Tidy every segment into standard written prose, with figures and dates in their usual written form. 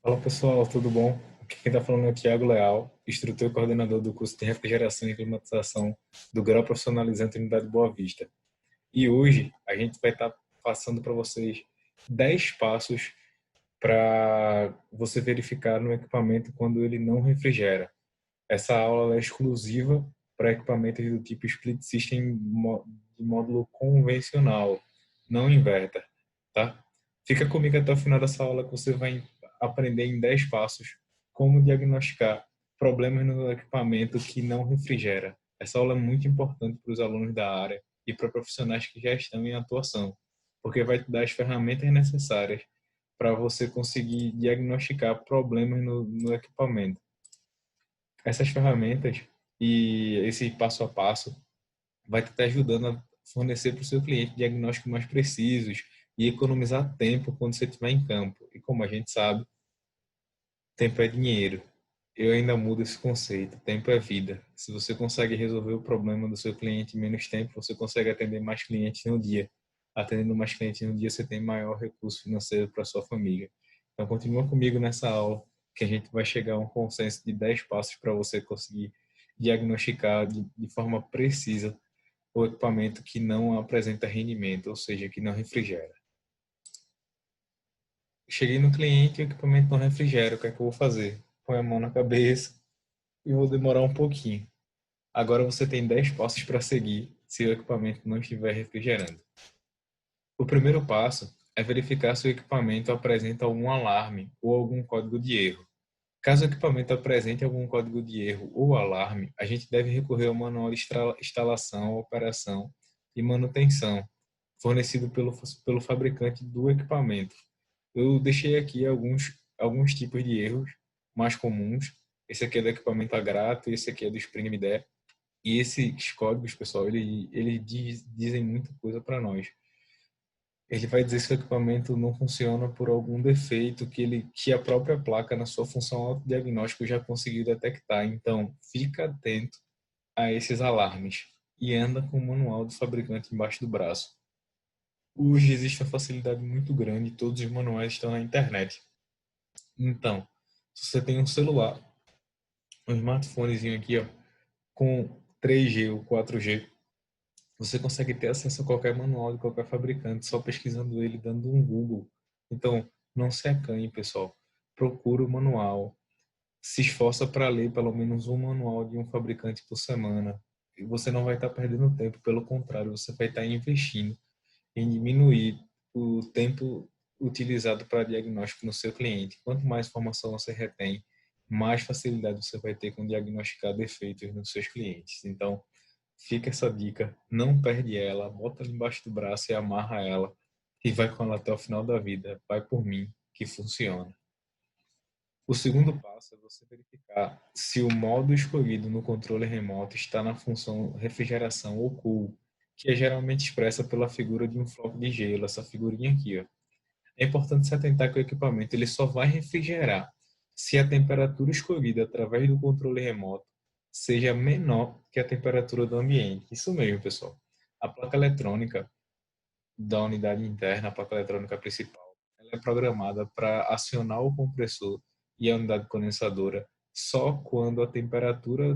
Fala pessoal, tudo bom? Aqui quem está falando é o Thiago Leal, instrutor e coordenador do curso de Refrigeração e Climatização do Grau Profissionalizante Unidade Boa Vista. E hoje a gente vai estar passando para vocês 10 passos para você verificar no equipamento quando ele não refrigera. Essa aula é exclusiva para equipamentos do tipo Split System de módulo convencional, não inverter, tá? Fica comigo até o final dessa aula que você vai aprender em 10 passos como diagnosticar problemas no equipamento que não refrigera. Essa aula é muito importante para os alunos da área e para profissionais que já estão em atuação, porque vai te dar as ferramentas necessárias para você conseguir diagnosticar problemas no equipamento. Essas ferramentas e esse passo a passo vai estar te ajudando a fornecer para o seu cliente diagnósticos mais precisos e economizar tempo quando você estiver em campo. E como a gente sabe, tempo é dinheiro. Eu ainda mudo esse conceito. Tempo é vida. Se você consegue resolver o problema do seu cliente em menos tempo, você consegue atender mais clientes no dia. Atendendo mais clientes no dia, você tem maior recurso financeiro para sua família. Então, continua comigo nessa aula, que a gente vai chegar a um consenso de 10 passos para você conseguir diagnosticar de forma precisa o equipamento que não apresenta rendimento, ou seja, que não refrigera. Cheguei no cliente e o equipamento não refrigera. O que é que eu vou fazer? Põe a mão na cabeça e vou demorar um pouquinho. Agora você tem 10 passos para seguir se o equipamento não estiver refrigerando. O primeiro passo é verificar se o equipamento apresenta algum alarme ou algum código de erro. Caso o equipamento apresente algum código de erro ou alarme, a gente deve recorrer ao manual de instalação, operação e manutenção fornecido pelo fabricante do equipamento. Eu deixei aqui alguns tipos de erros mais comuns. Esse aqui é do equipamento a grato, esse aqui é do Spring MDE. E esses códigos, pessoal, eles dizem muita coisa para nós. Ele vai dizer se o equipamento não funciona por algum defeito que a própria placa, na sua função autodiagnóstico, já conseguiu detectar. Então, fica atento a esses alarmes e anda com o manual do fabricante embaixo do braço. Hoje existe uma facilidade muito grande, todos os manuais estão na internet. Então, se você tem um celular, um smartphonezinho aqui, ó, com 3G ou 4G, você consegue ter acesso a qualquer manual de qualquer fabricante só pesquisando ele, dando um Google. Então, não se acanhe, pessoal. Procura o manual. Se esforça para ler pelo menos um manual de um fabricante por semana. E você não vai estar perdendo tempo, pelo contrário, você vai estar investindo em diminuir o tempo utilizado para diagnóstico no seu cliente. Quanto mais informação você retém, mais facilidade você vai ter com diagnosticar defeitos nos seus clientes. Então, fica essa dica, não perde ela, bota ela embaixo do braço e amarra ela e vai com ela até o final da vida. Vai por mim, que funciona. O segundo passo é você verificar se o modo escolhido no controle remoto está na função refrigeração ou cool, que é geralmente expressa pela figura de um floco de gelo, essa figurinha aqui, ó. É importante se atentar que o equipamento ele só vai refrigerar se a temperatura escolhida através do controle remoto seja menor que a temperatura do ambiente. Isso mesmo, pessoal. A placa eletrônica da unidade interna, a placa eletrônica principal, ela é programada para acionar o compressor e a unidade condensadora só quando a temperatura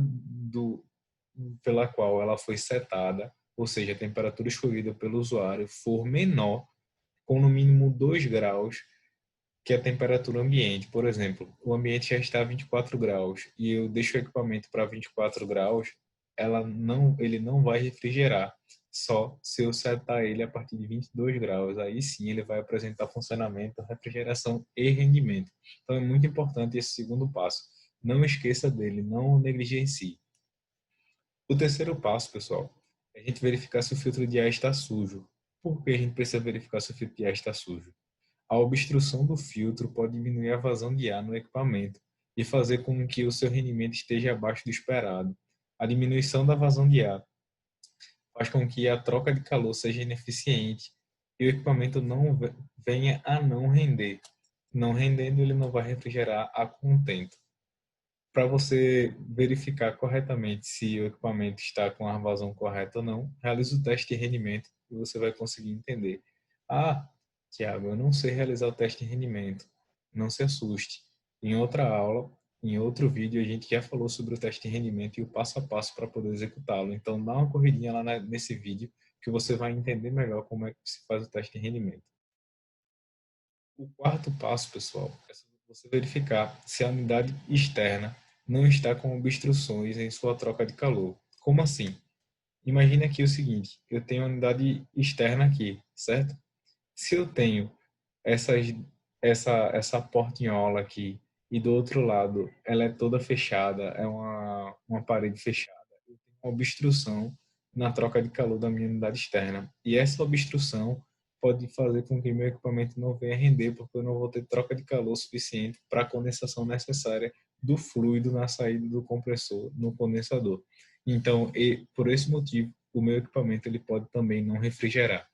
pela qual ela foi setada, ou seja, a temperatura escolhida pelo usuário, for menor, com no mínimo 2 graus, que é a temperatura ambiente. Por exemplo, o ambiente já está a 24 graus e eu deixo o equipamento para 24 graus, ele não vai refrigerar. Só se eu setar ele a partir de 22 graus, aí sim ele vai apresentar funcionamento, refrigeração e rendimento. Então é muito importante esse segundo passo. Não esqueça dele, não o negligencie. O terceiro passo, pessoal, é a gente verificar se o filtro de ar está sujo. Por que a gente precisa verificar se o filtro de ar está sujo? A obstrução do filtro pode diminuir a vazão de ar no equipamento e fazer com que o seu rendimento esteja abaixo do esperado. A diminuição da vazão de ar faz com que a troca de calor seja ineficiente e o equipamento não venha a não render. Não rendendo, ele não vai refrigerar a contento. Para você verificar corretamente se o equipamento está com a vazão correta ou não, realize o teste de rendimento e você vai conseguir entender. Ah, Tiago, eu não sei realizar o teste de rendimento. Não se assuste. Em outra aula, em outro vídeo, a gente já falou sobre o teste de rendimento e o passo a passo para poder executá-lo. Então, dá uma corridinha lá nesse vídeo que você vai entender melhor como é que se faz o teste de rendimento. O quarto passo, pessoal, é você verificar se a unidade externa não está com obstruções em sua troca de calor. Como assim? Imagine aqui o seguinte, eu tenho uma unidade externa aqui, certo? Se eu tenho essas, essa portinhola aqui e do outro lado ela é toda fechada, é uma parede fechada, eu tenho uma obstrução na troca de calor da minha unidade externa. E essa obstrução pode fazer com que meu equipamento não venha render, porque eu não vou ter troca de calor suficiente para a condensação necessária do fluido na saída do compressor no condensador. Então, por esse motivo, o meu equipamento ele pode também não refrigerar.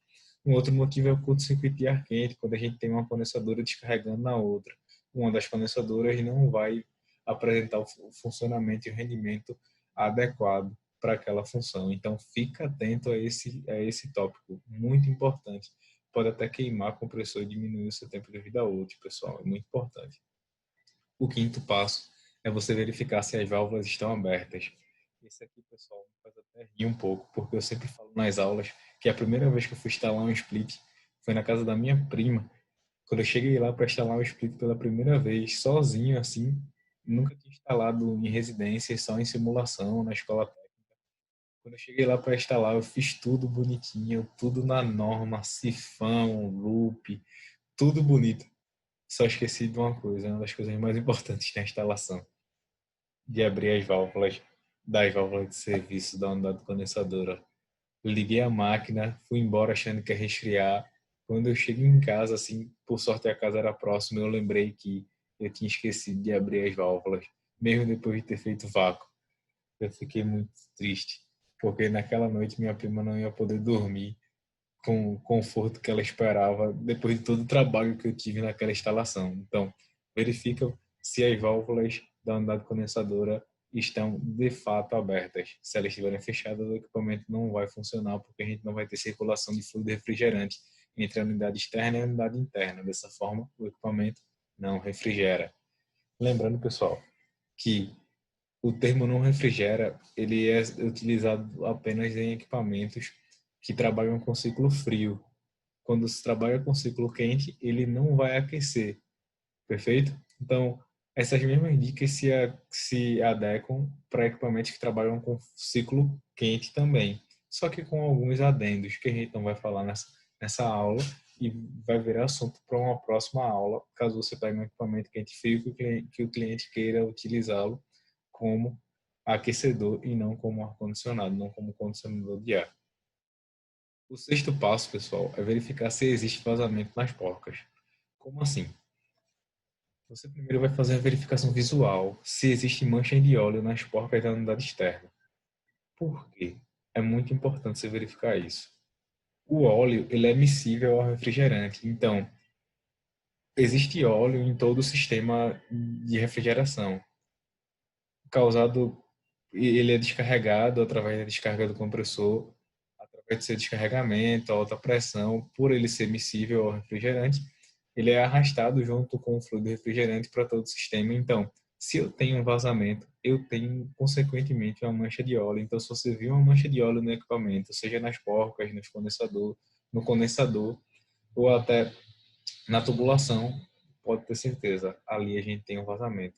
Um outro motivo é o curto-circuito de ar quente, quando a gente tem uma condensadora descarregando na outra. Uma das condensadoras não vai apresentar o funcionamento e o rendimento adequado para aquela função. Então, fica atento a esse tópico, muito importante. Pode até queimar compressor e diminuir o seu tempo de vida útil, pessoal, é muito importante. O quinto passo é você verificar se as válvulas estão abertas. Esse aqui, pessoal, me faz até rir um pouco, porque eu sempre falo nas aulas que a primeira vez que eu fui instalar um split foi na casa da minha prima. Quando eu cheguei lá para instalar um split pela primeira vez, sozinho assim, nunca tinha instalado em residência, só em simulação, na escola técnica. Quando eu cheguei lá para instalar, eu fiz tudo bonitinho, tudo na norma, sifão, loop, tudo bonito. Só esqueci de uma coisa, uma das coisas mais importantes na instalação, de abrir as válvulas das válvulas de serviço da unidade condensadora. Liguei a máquina, fui embora achando que ia resfriar. Quando eu cheguei em casa, assim, por sorte a casa era próxima, eu lembrei que eu tinha esquecido de abrir as válvulas, mesmo depois de ter feito vácuo. Eu fiquei muito triste, porque naquela noite minha prima não ia poder dormir com o conforto que ela esperava depois de todo o trabalho que eu tive naquela instalação. Então, verifica se as válvulas da unidade condensadora estão de fato abertas. Se elas estiverem fechadas, o equipamento não vai funcionar porque a gente não vai ter circulação de fluido refrigerante entre a unidade externa e a unidade interna. Dessa forma, o equipamento não refrigera. Lembrando, pessoal, que o termo não refrigera, ele é utilizado apenas em equipamentos que trabalham com ciclo frio. Quando se trabalha com ciclo quente, ele não vai aquecer, perfeito? Então, essas mesmas dicas se adequam para equipamentos que trabalham com ciclo quente também, só que com alguns adendos que a gente não vai falar nessa aula e vai virar assunto para uma próxima aula, caso você pegue um equipamento quente frio que o cliente queira utilizá-lo como aquecedor e não como ar-condicionado, não como condicionador de ar. O sexto passo, pessoal, é verificar se existe vazamento nas porcas. Como assim? Você primeiro vai fazer a verificação visual se existe mancha de óleo nas porcas da unidade externa. Por quê? É muito importante você verificar isso. O óleo ele é miscível ao refrigerante, então existe óleo em todo o sistema de refrigeração, causado ele é descarregado através da descarga do compressor, através do seu descarregamento, alta pressão, por ele ser miscível ao refrigerante, ele é arrastado junto com o fluido refrigerante para todo o sistema. Então, se eu tenho um vazamento, eu tenho, consequentemente, uma mancha de óleo. Então, se você viu uma mancha de óleo no equipamento, seja nas porcas, no condensador, ou até na tubulação, pode ter certeza, ali a gente tem um vazamento.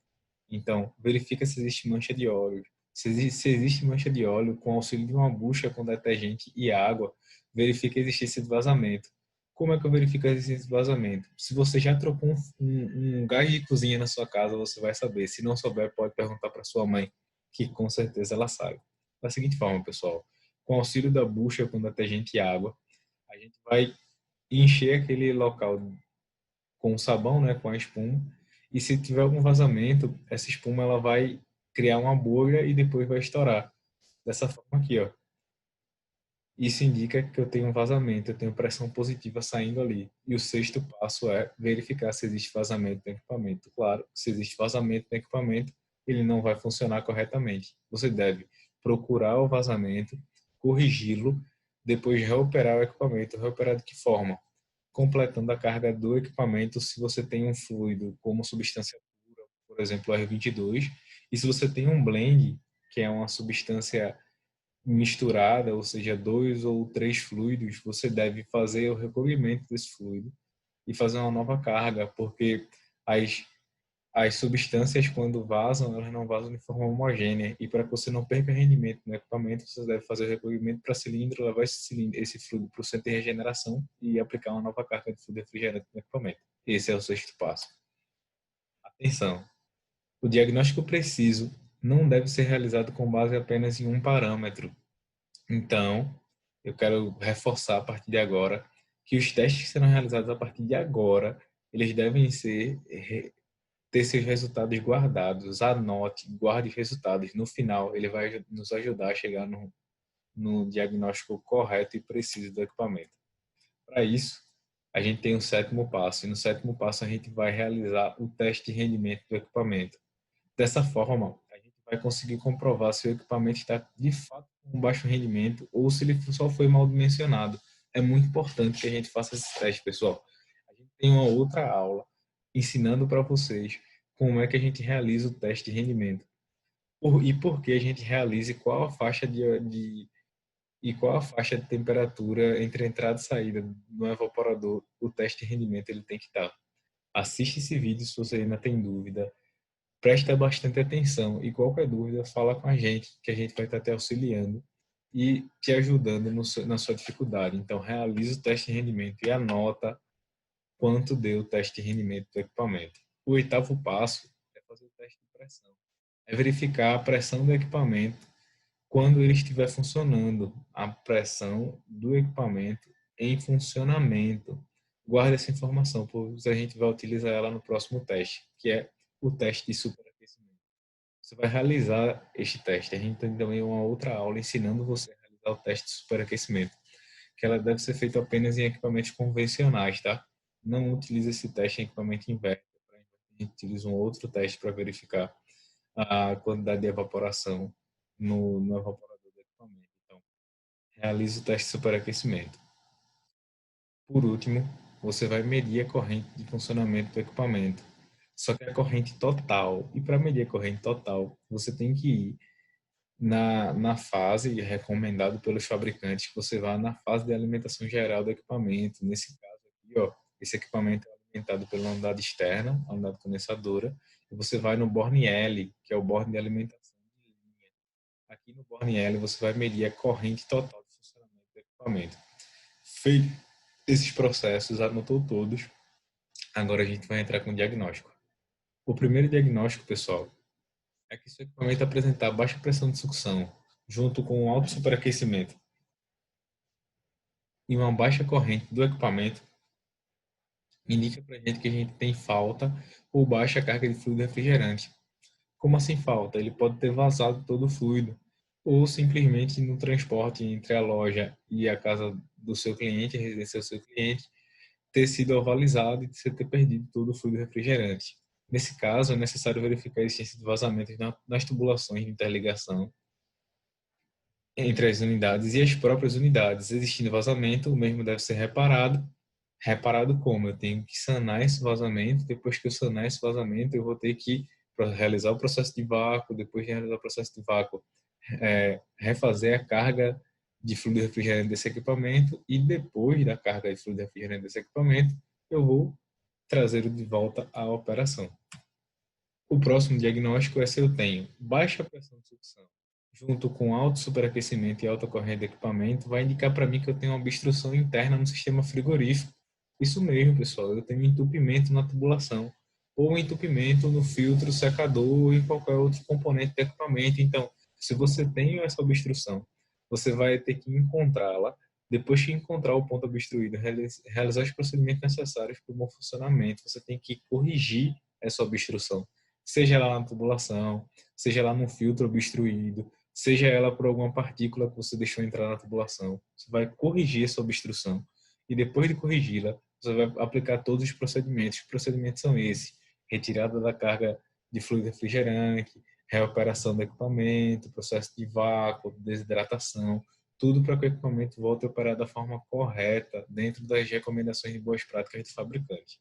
Então, verifica se existe mancha de óleo. Se existe mancha de óleo, com auxílio de uma bucha com detergente e água, verifica a existência de vazamento. Como é que eu verifico a existência de vazamento? Se você já trocou um gás de cozinha na sua casa, você vai saber. Se não souber, pode perguntar para sua mãe, que com certeza ela sabe. Da seguinte forma, pessoal, com auxílio da bucha com detergente e água, a gente vai encher aquele local com o sabão, né, com a espuma. E se tiver algum vazamento, essa espuma ela vai criar uma bolha e depois vai estourar. Dessa forma aqui, ó. Isso indica que eu tenho um vazamento, eu tenho pressão positiva saindo ali. E o sexto passo é verificar se existe vazamento no equipamento. Claro, se existe vazamento no equipamento, ele não vai funcionar corretamente. Você deve procurar o vazamento, corrigi-lo, depois reoperar o equipamento. Reoperar de que forma? Completando a carga do equipamento se você tem um fluido como substância pura. por exemplo, o R22. E se você tem um blend, que é uma substância misturada, ou seja, 2 ou 3 fluidos, você deve fazer o recolhimento desse fluido e fazer uma nova carga, porque as as substâncias, quando vazam, elas não vazam de forma homogênea. E para que você não perca rendimento no equipamento, você deve fazer o recolhimento para cilindro, levar esse fluido para o centro de regeneração e aplicar uma nova carga de fluido refrigerante no equipamento. Esse é o sexto passo. Atenção! O diagnóstico preciso não deve ser realizado com base apenas em um parâmetro. Então, eu quero reforçar a partir de agora que os testes que serão realizados a partir de agora, eles devem ter seus resultados guardados, anote, guarde os resultados. No final, ele vai nos ajudar a chegar no diagnóstico correto e preciso do equipamento. Para isso, a gente tem o sétimo passo, e no sétimo passo a gente vai realizar o teste de rendimento do equipamento. Dessa forma, a gente vai conseguir comprovar se o equipamento está de fato com baixo rendimento ou se ele só foi mal dimensionado. É muito importante que a gente faça esse teste, pessoal. A gente tem uma outra aula ensinando para vocês como é que a gente realiza o teste de rendimento e por que a gente realiza e qual a faixa e qual a faixa de temperatura entre entrada e saída no evaporador o teste de rendimento ele tem que estar. Assiste esse vídeo se você ainda tem dúvida. Presta bastante atenção e qualquer dúvida, fala com a gente, que a gente vai estar te auxiliando e te ajudando na sua dificuldade. Então, realize o teste de rendimento e anota quanto deu o teste de rendimento do equipamento. O oitavo passo é fazer o teste de pressão. É verificar a pressão do equipamento quando ele estiver funcionando, a pressão do equipamento em funcionamento. Guarde essa informação, pois a gente vai utilizar ela no próximo teste, que é o teste de superaquecimento. Você vai realizar este teste. A gente tem também uma outra aula ensinando você a realizar o teste de superaquecimento, que ela deve ser feita apenas em equipamentos convencionais, tá? Não utilize esse teste em equipamento inverter. A gente utiliza um outro teste para verificar a quantidade de evaporação no evaporador do equipamento. Então, realize o teste de superaquecimento. Por último, você vai medir a corrente de funcionamento do equipamento. Só que a corrente total. E para medir a corrente total, você tem que ir na fase recomendado pelos fabricantes, que você vá na fase de alimentação geral do equipamento. Nesse caso aqui, ó, esse equipamento é alimentado pela unidade externa, a unidade condensadora, e você vai no Borne L, que é o borne de alimentação de linha. Aqui no Borne L você vai medir a corrente total de funcionamento do equipamento. Feito esses processos, anotou todos, agora a gente vai entrar com o diagnóstico. O primeiro diagnóstico, pessoal, é que se o equipamento apresentar baixa pressão de sucção, junto com um alto superaquecimento e uma baixa corrente do equipamento, indica para a gente que a gente tem falta ou baixa carga de fluido refrigerante. Como assim falta? Ele pode ter vazado todo o fluido, ou simplesmente no transporte entre a loja e a casa do seu cliente, a residência do seu cliente, ter sido ovalizado e você ter perdido todo o fluido refrigerante. Nesse caso, é necessário verificar a existência de vazamentos nas tubulações de interligação entre as unidades e as próprias unidades. Existindo vazamento, o mesmo deve ser reparado. Reparado como? Eu tenho que sanar esse vazamento. Depois que eu sanar esse vazamento, eu vou ter que realizar o processo de vácuo. Depois de realizar o processo de vácuo, refazer a carga de fluido refrigerante desse equipamento. E depois da carga de fluido refrigerante desse equipamento, eu vou trazê-lo de volta à operação. O próximo diagnóstico é se eu tenho baixa pressão de sucção junto com alto superaquecimento e alta corrente de equipamento, vai indicar para mim que eu tenho uma obstrução interna no sistema frigorífico. Isso mesmo, pessoal, eu tenho entupimento na tubulação ou entupimento no filtro, secador ou em qualquer outro componente do equipamento. Então, se você tem essa obstrução, você vai ter que encontrá-la. Depois que encontrar o ponto obstruído, realizar os procedimentos necessários para o bom funcionamento, você tem que corrigir essa obstrução, seja lá na tubulação, seja lá no filtro obstruído, seja ela por alguma partícula que você deixou entrar na tubulação. Você vai corrigir essa obstrução e depois de corrigi-la, você vai aplicar todos os procedimentos. Os procedimentos são esses: retirada da carga de fluido refrigerante, reoperação do equipamento, processo de vácuo, desidratação, tudo para que o equipamento volte a operar da forma correta, dentro das recomendações de boas práticas do fabricante.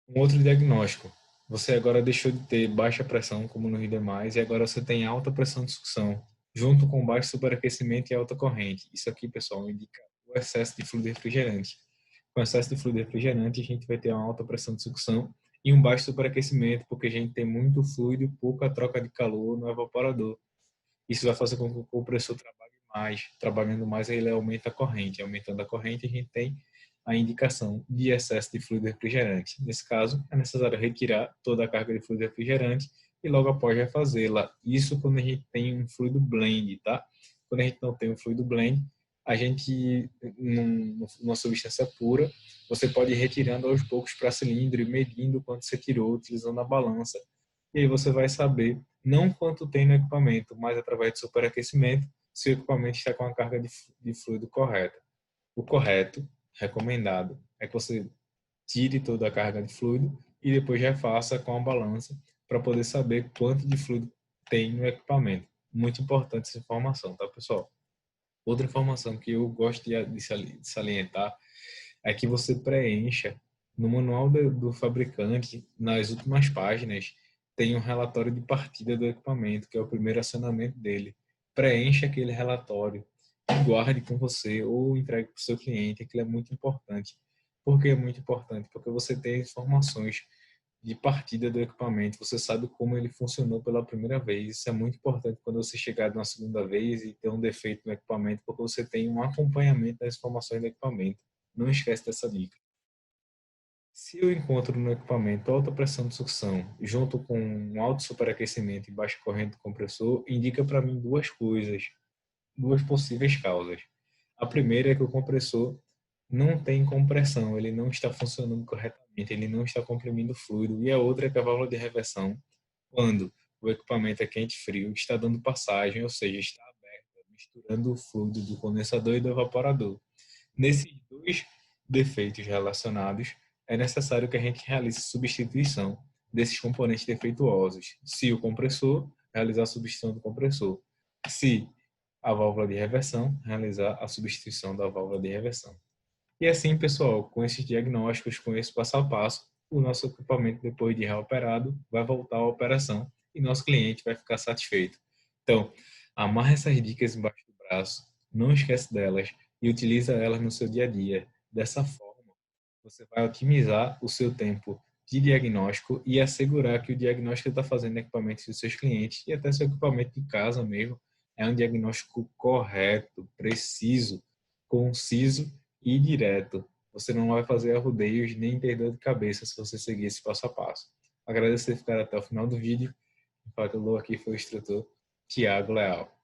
Um outro diagnóstico Você agora deixou de ter baixa pressão, como nos demais, e agora você tem alta pressão de sucção, junto com baixo superaquecimento e alta corrente. Isso aqui, pessoal, indica o excesso de fluido refrigerante. Com excesso de fluido refrigerante, a gente vai ter uma alta pressão de sucção e um baixo superaquecimento, porque a gente tem muito fluido e pouca troca de calor no evaporador. Isso vai fazer com que o compressor trabalhe mais. Trabalhando mais, ele aumenta a corrente. Aumentando a corrente, a gente tem a indicação de excesso de fluido refrigerante. Nesse caso, é necessário retirar toda a carga de fluido refrigerante e logo após refazê-la. Isso quando a gente tem um fluido blend, tá? Quando a gente não tem um fluido blend, a gente, numa substância pura, você pode ir retirando aos poucos para cilindro e medindo quanto você tirou utilizando a balança. E aí você vai saber não quanto tem no equipamento, mas através de superaquecimento, se o equipamento está com a carga de fluido correta. O correto, recomendado, é que você tire toda a carga de fluido e depois já faça com a balança para poder saber quanto de fluido tem no equipamento. Muito importante essa informação, tá, pessoal? Outra informação que eu gosto de salientar é que você preencha no manual do fabricante, nas últimas páginas, tem um relatório de partida do equipamento, que é o primeiro acionamento dele. Preencha aquele relatório e guarde com você ou entregue para o seu cliente, aquilo é muito importante. Por que é muito importante? Porque você tem informações de partida do equipamento, você sabe como ele funcionou pela primeira vez. Isso é muito importante quando você chegar na segunda vez e ter um defeito no equipamento, porque você tem um acompanhamento das informações do equipamento. Não esquece dessa dica. Se eu encontro no equipamento alta pressão de sucção junto com um alto superaquecimento e baixa corrente do compressor, indica para mim duas coisas, duas possíveis causas. A primeira é que o compressor não tem compressão, ele não está funcionando corretamente, ele não está comprimindo fluido. E a outra é que a válvula de reversão, quando o equipamento é quente e frio, está dando passagem, ou seja, está aberta, misturando o fluido do condensador e do evaporador. Nesses dois defeitos relacionados, é necessário que a gente realize substituição desses componentes defeituosos. Se o compressor, realizar a substituição do compressor. Se a válvula de reversão, realizar a substituição da válvula de reversão. E assim, pessoal, com esses diagnósticos, com esse passo a passo, o nosso equipamento, depois de reoperado, vai voltar à operação e nosso cliente vai ficar satisfeito. Então, amarra essas dicas embaixo do braço, não esquece delas e utiliza elas no seu dia a dia. Dessa forma, você vai otimizar o seu tempo de diagnóstico e assegurar que o diagnóstico que está fazendo no equipamento dos seus clientes e até seu equipamento de casa mesmo é um diagnóstico correto, preciso, conciso e direto. Você não vai fazer arrudeios nem ter dor de cabeça se você seguir esse passo a passo. Agradeço por ficar até o final do vídeo. O falou aqui foi o instrutor Tiago Leal.